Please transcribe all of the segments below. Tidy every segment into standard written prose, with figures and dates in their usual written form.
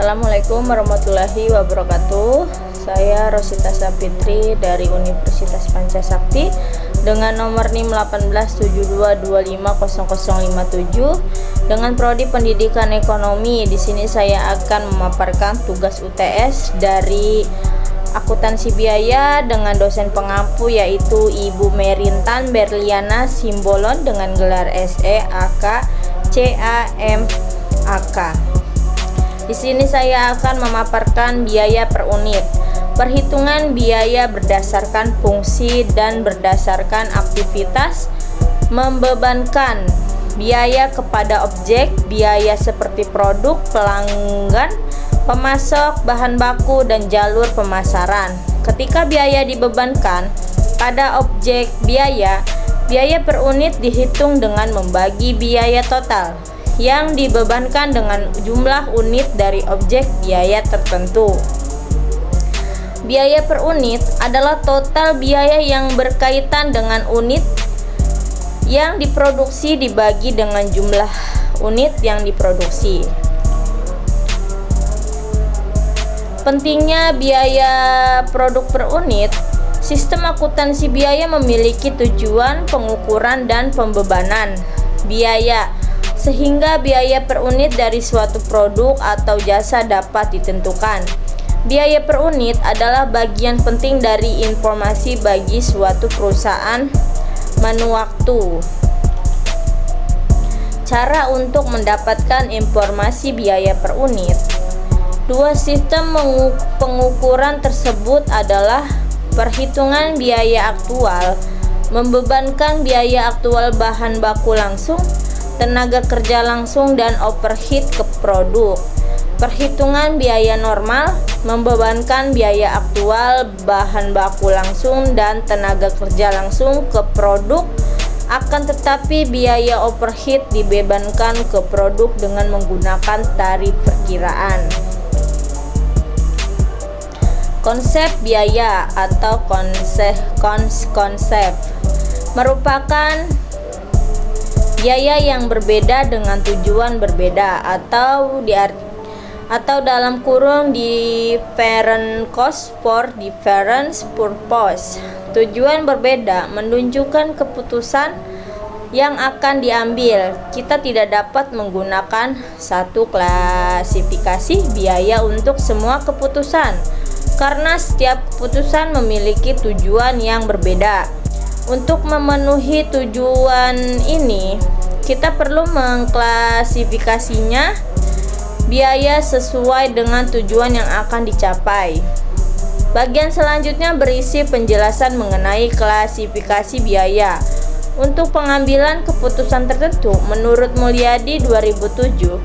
Assalamualaikum warahmatullahi wabarakatuh. Saya Rosita Sapitri dari Universitas Pancasakti dengan nomor NIM 1872250057 dengan prodi Pendidikan Ekonomi. Di sini saya akan memaparkan tugas UTS dari akuntansi biaya dengan dosen pengampu yaitu Ibu Merintan Berliana Simbolon dengan gelar SE AK CAM AK. Di sini saya akan memaparkan biaya per unit. Perhitungan biaya berdasarkan fungsi dan berdasarkan aktivitas membebankan biaya kepada objek biaya seperti produk, pelanggan, pemasok, bahan baku, dan jalur pemasaran. Ketika biaya dibebankan pada objek biaya, biaya per unit dihitung dengan membagi biaya total yang dibebankan dengan jumlah unit dari objek biaya tertentu. Biaya per unit adalah total biaya yang berkaitan dengan unit yang diproduksi dibagi dengan jumlah unit yang diproduksi. Pentingnya biaya produk per unit. Sistem akuntansi biaya memiliki tujuan pengukuran dan pembebanan biaya sehingga biaya per unit dari suatu produk atau jasa dapat ditentukan. Biaya per unit adalah bagian penting dari informasi bagi suatu perusahaan manufaktur. Cara untuk mendapatkan informasi biaya per unit. Dua sistem pengukuran tersebut adalah perhitungan biaya aktual, membebankan biaya aktual bahan baku langsung, tenaga kerja langsung, dan overhead ke produk. Perhitungan biaya normal, membebankan biaya aktual bahan baku langsung dan tenaga kerja langsung ke produk, akan tetapi biaya overhead dibebankan ke produk dengan menggunakan tarif perkiraan. Konsep biaya atau konsep merupakan biaya yang berbeda dengan tujuan berbeda atau dalam kurung different cost for different purpose. Tujuan berbeda menunjukkan keputusan yang akan diambil. Kita tidak dapat menggunakan satu klasifikasi biaya untuk semua keputusan karena setiap keputusan memiliki tujuan yang berbeda. Untuk memenuhi tujuan ini, kita perlu mengklasifikasinya biaya sesuai dengan tujuan yang akan dicapai. Bagian selanjutnya berisi penjelasan mengenai klasifikasi biaya. Untuk pengambilan keputusan tertentu, menurut Mulyadi 2007,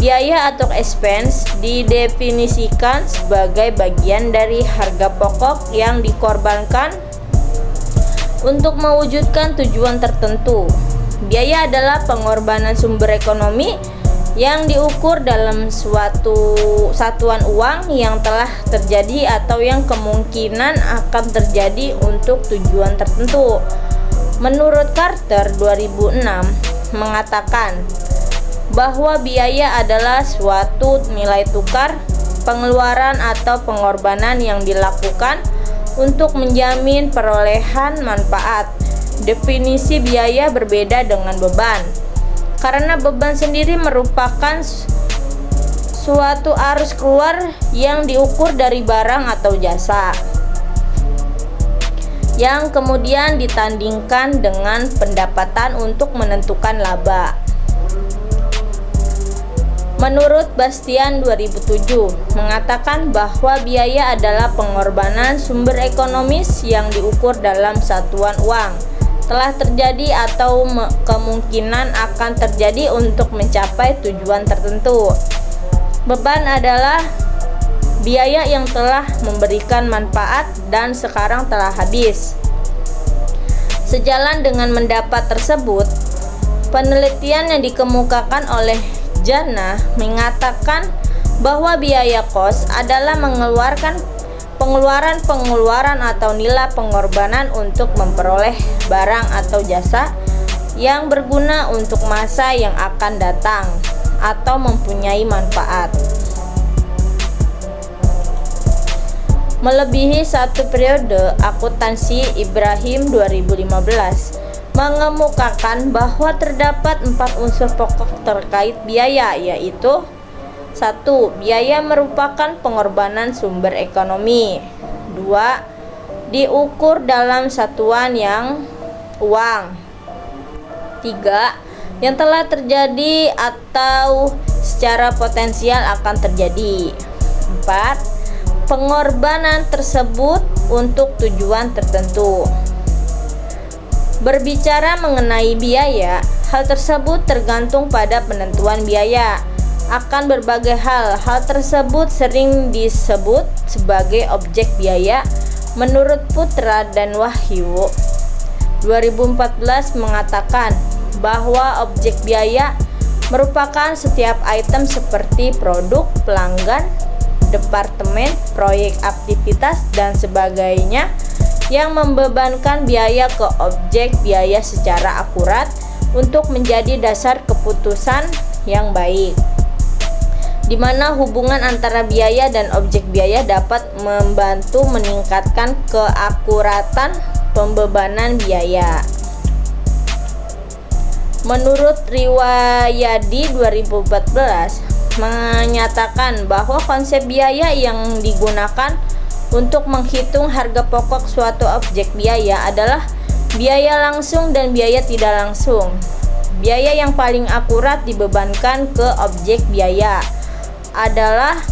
biaya atau expense didefinisikan sebagai bagian dari harga pokok yang dikorbankan untuk mewujudkan tujuan tertentu. Biaya adalah pengorbanan sumber ekonomi yang diukur dalam suatu satuan uang yang telah terjadi atau yang kemungkinan akan terjadi untuk tujuan tertentu. Menurut Carter 2006 mengatakan bahwa biaya adalah suatu nilai tukar, pengeluaran atau pengorbanan yang dilakukan untuk menjamin perolehan manfaat. Definisi biaya berbeda dengan beban, karena beban sendiri merupakan suatu arus keluar yang diukur dari barang atau jasa, yang kemudian ditandingkan dengan pendapatan untuk menentukan laba. Menurut Bastian 2007 mengatakan bahwa biaya adalah pengorbanan sumber ekonomis yang diukur dalam satuan uang telah terjadi atau kemungkinan akan terjadi untuk mencapai tujuan tertentu. Beban adalah biaya yang telah memberikan manfaat dan sekarang telah habis. Sejalan dengan pendapat tersebut, penelitian yang dikemukakan oleh Jannah mengatakan bahwa biaya kos adalah pengeluaran atau nilai pengorbanan untuk memperoleh barang atau jasa yang berguna untuk masa yang akan datang atau mempunyai manfaat. melebihi satu periode. Akuntansi Ibrahim 2015 mengemukakan bahwa terdapat 4 unsur pokok terkait biaya, yaitu 1. Biaya merupakan pengorbanan sumber ekonomi. 2. Diukur dalam satuan yang uang. 3. Yang telah terjadi atau secara potensial akan terjadi. 4. Pengorbanan tersebut untuk tujuan tertentu. Berbicara mengenai biaya, hal tersebut tergantung pada penentuan biaya akan berbagai hal. Hal tersebut sering disebut sebagai objek biaya. Menurut Putra dan Wahyu 2014 mengatakan bahwa objek biaya merupakan setiap item seperti produk, pelanggan, departemen, proyek, aktivitas, dan sebagainya yang membebankan biaya ke objek biaya secara akurat untuk menjadi dasar keputusan yang baik, di mana hubungan antara biaya dan objek biaya dapat membantu meningkatkan keakuratan pembebanan biaya. Menurut Riwayadi 2014 menyatakan bahwa konsep biaya yang digunakan untuk menghitung harga pokok suatu objek biaya adalah biaya langsung dan biaya tidak langsung. Biaya yang paling akurat dibebankan ke objek biaya adalah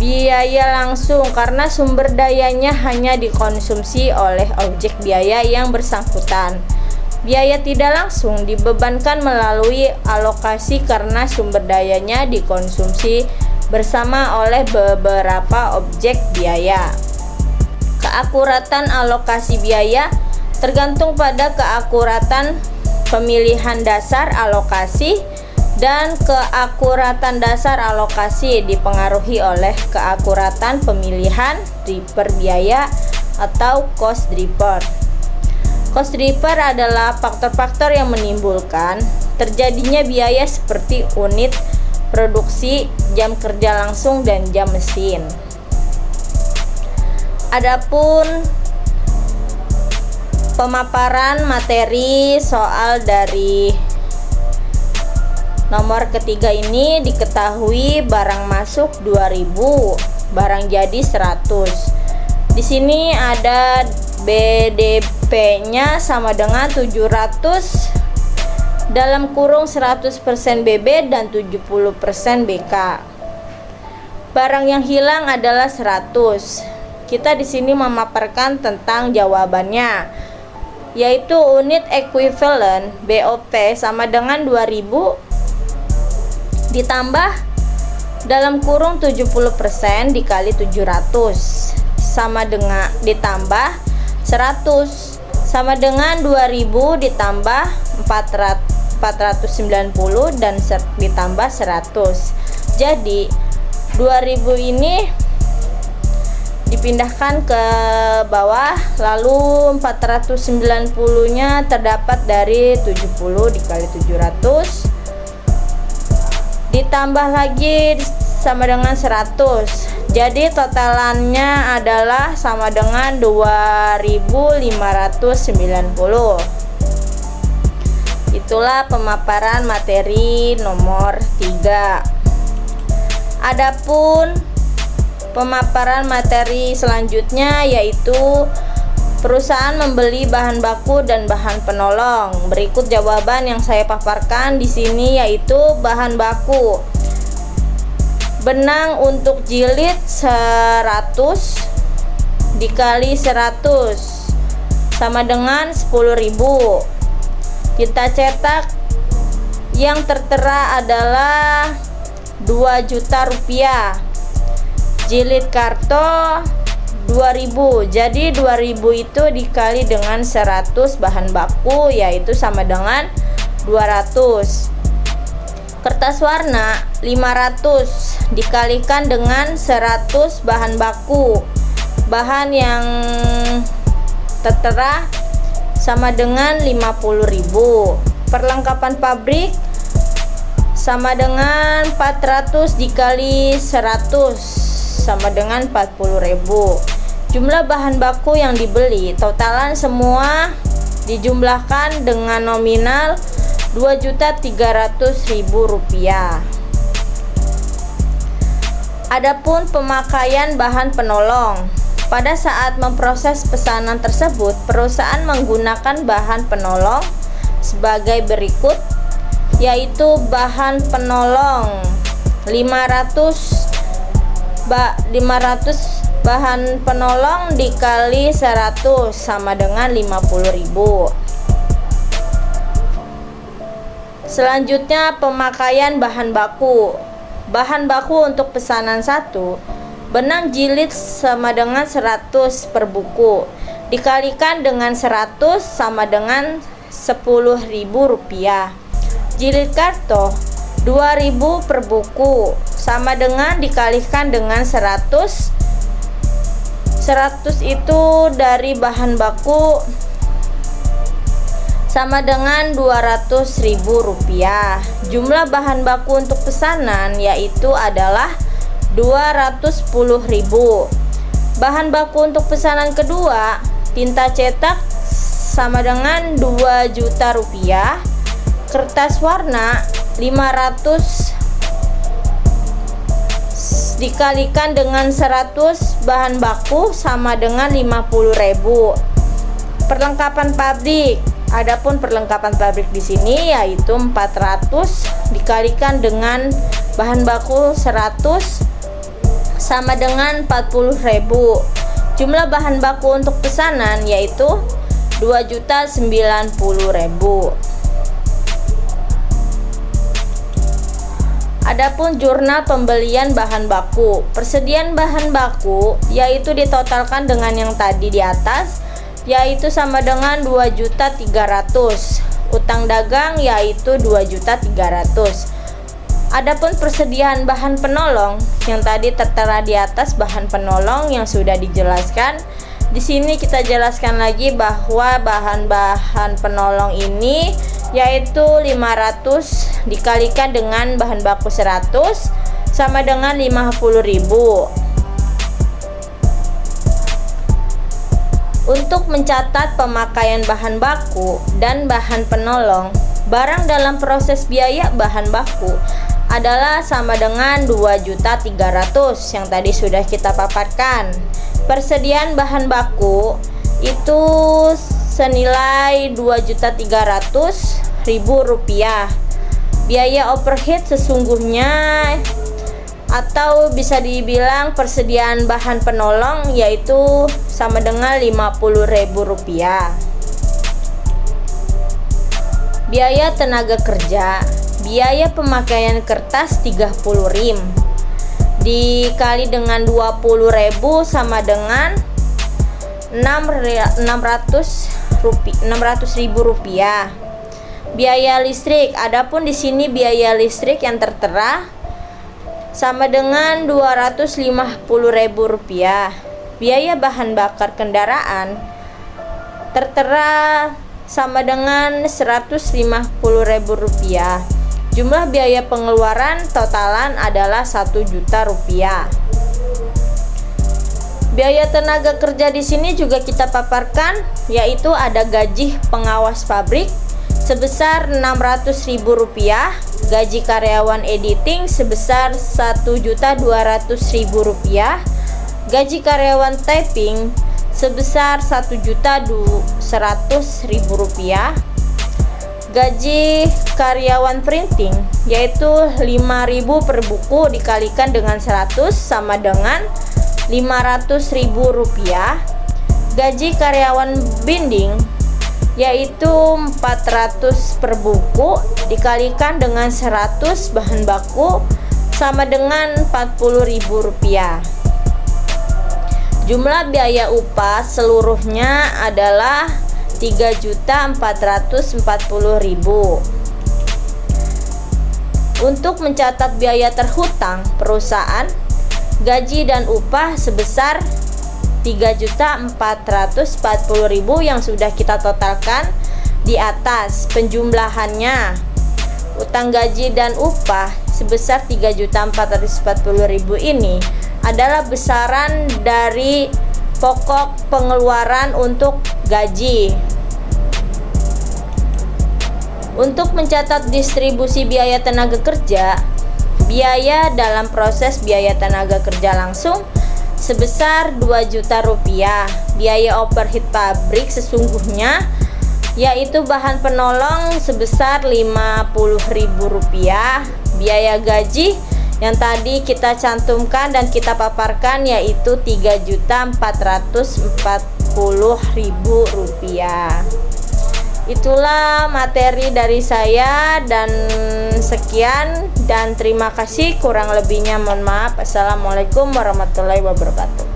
biaya langsung karena sumber dayanya hanya dikonsumsi oleh objek biaya yang bersangkutan. Biaya tidak langsung dibebankan melalui alokasi karena sumber dayanya dikonsumsi bersama oleh beberapa objek biaya. Keakuratan alokasi biaya tergantung pada keakuratan pemilihan dasar alokasi, dan keakuratan dasar alokasi dipengaruhi oleh keakuratan pemilihan driver biaya atau cost driver. Cost driver adalah faktor-faktor yang menimbulkan terjadinya biaya seperti unit produksi, jam kerja langsung, dan jam mesin. Adapun pemaparan materi soal dari nomor ketiga ini diketahui barang masuk 2000, barang jadi 100. Di sini ada BDP-nya sama dengan 700 dalam kurung 100% BB dan 70% BK. Barang yang hilang adalah 100. Kita di sini memaparkan tentang jawabannya, yaitu unit equivalent BOP sama dengan 2000 ditambah dalam kurung 70% dikali 700 sama dengan ditambah 100 sama dengan 2000 ditambah 490 dan ditambah 100. Jadi 2000 ini dipindahkan ke bawah, lalu 490 nya terdapat dari 70 dikali 700 ditambah lagi sama dengan 100. Jadi totalannya adalah sama dengan 2590. Itulah pemaparan materi nomor 3. Adapun pemaparan materi selanjutnya yaitu perusahaan membeli bahan baku dan bahan penolong. Berikut jawaban yang saya paparkan di sini yaitu bahan baku. Benang untuk jilid 100 dikali 100 sama dengan 10.000. Tinta cetak yang tertera adalah 2 juta rupiah. Jilid karton 2000. Jadi 2000 itu dikali dengan 100 bahan baku yaitu sama dengan 200. Kertas warna 500 dikalikan dengan 100 bahan baku. Bahan yang tertera sama dengan 50.000. Perlengkapan pabrik sama dengan 400 dikali 100 sama dengan 40.000. Jumlah bahan baku yang dibeli, totalan semua dijumlahkan dengan nominal Rp2.300.000. Adapun pemakaian bahan penolong. Pada saat memproses pesanan tersebut, perusahaan menggunakan bahan penolong sebagai berikut, yaitu bahan penolong 500 bahan penolong dikali 100 sama dengan 50.000. Selanjutnya pemakaian bahan baku. Bahan baku untuk pesanan 1, benang jilid sama dengan 100 per buku dikalikan dengan 100 sama dengan Rp10.000. Jilid karton 2.000 per buku sama dengan dikalikan dengan 100 itu dari bahan baku sama dengan Rp200.000. Jumlah bahan baku untuk pesanan yaitu adalah Rp210.000. Bahan baku untuk pesanan kedua, tinta cetak sama dengan Rp2 juta, kertas warna 500 dikalikan dengan 100 bahan baku sama dengan 50.000. Perlengkapan pabrik. Adapun perlengkapan pabrik di sini yaitu 400 dikalikan dengan bahan baku 100 sama dengan 40.000. Jumlah bahan baku untuk pesanan yaitu Rp2.090.000. Adapun jurnal pembelian bahan baku. Persediaan bahan baku yaitu ditotalkan dengan yang tadi di atas, yaitu sama dengan Rp2.300.000. Utang dagang yaitu Rp2.300.000. Adapun persediaan bahan penolong yang tadi tertera di atas, bahan penolong yang sudah dijelaskan. Di sini kita jelaskan lagi bahwa bahan-bahan penolong ini yaitu 500 dikalikan dengan bahan baku 100 sama dengan 50.000. Untuk mencatat pemakaian bahan baku dan bahan penolong, barang dalam proses biaya bahan baku adalah sama dengan Rp2.300.000 yang tadi sudah kita paparkan. Persediaan bahan baku itu senilai Rp2.300.000. Biaya overhead sesungguhnya atau bisa dibilang persediaan bahan penolong yaitu sama dengan Rp50.000. Biaya tenaga kerja, biaya pemakaian kertas 30 rim dikali dengan 20.000 sama dengan Rp600.000. Biaya listrik, adapun di sini biaya listrik yang tertera sama dengan Rp250.000. Biaya bahan bakar kendaraan tertera sama dengan Rp150.000. Jumlah biaya pengeluaran totalan adalah Rp1 juta. Biaya tenaga kerja di sini juga kita paparkan, yaitu ada gaji pengawas pabrik sebesar Rp600.000, gaji karyawan editing sebesar Rp1.200.000, gaji karyawan typing sebesar Rp1.100.000, gaji karyawan printing yaitu Rp5.000 per buku dikalikan dengan 100 sama dengan Rp500.000, gaji karyawan binding yaitu 400 per buku dikalikan dengan 100 bahan baku sama dengan Rp40.000. Jumlah biaya upah seluruhnya adalah Rp3.440.000. Untuk mencatat biaya terhutang perusahaan, gaji dan upah sebesar Rp3.440.000 yang sudah kita totalkan di atas. Penjumlahannya, utang gaji dan upah sebesar Rp3.440.000 ini adalah besaran dari pokok pengeluaran untuk gaji. Untuk mencatat distribusi biaya tenaga kerja, biaya dalam proses biaya tenaga kerja langsung sebesar 2 juta rupiah. Biaya overhead pabrik sesungguhnya yaitu bahan penolong sebesar 50.000 rupiah. Biaya gaji yang tadi kita cantumkan dan kita paparkan yaitu 3.440.000 rupiah. Itulah materi dari saya dan sekian dan terima kasih, kurang lebihnya mohon maaf. Assalamualaikum warahmatullahi wabarakatuh.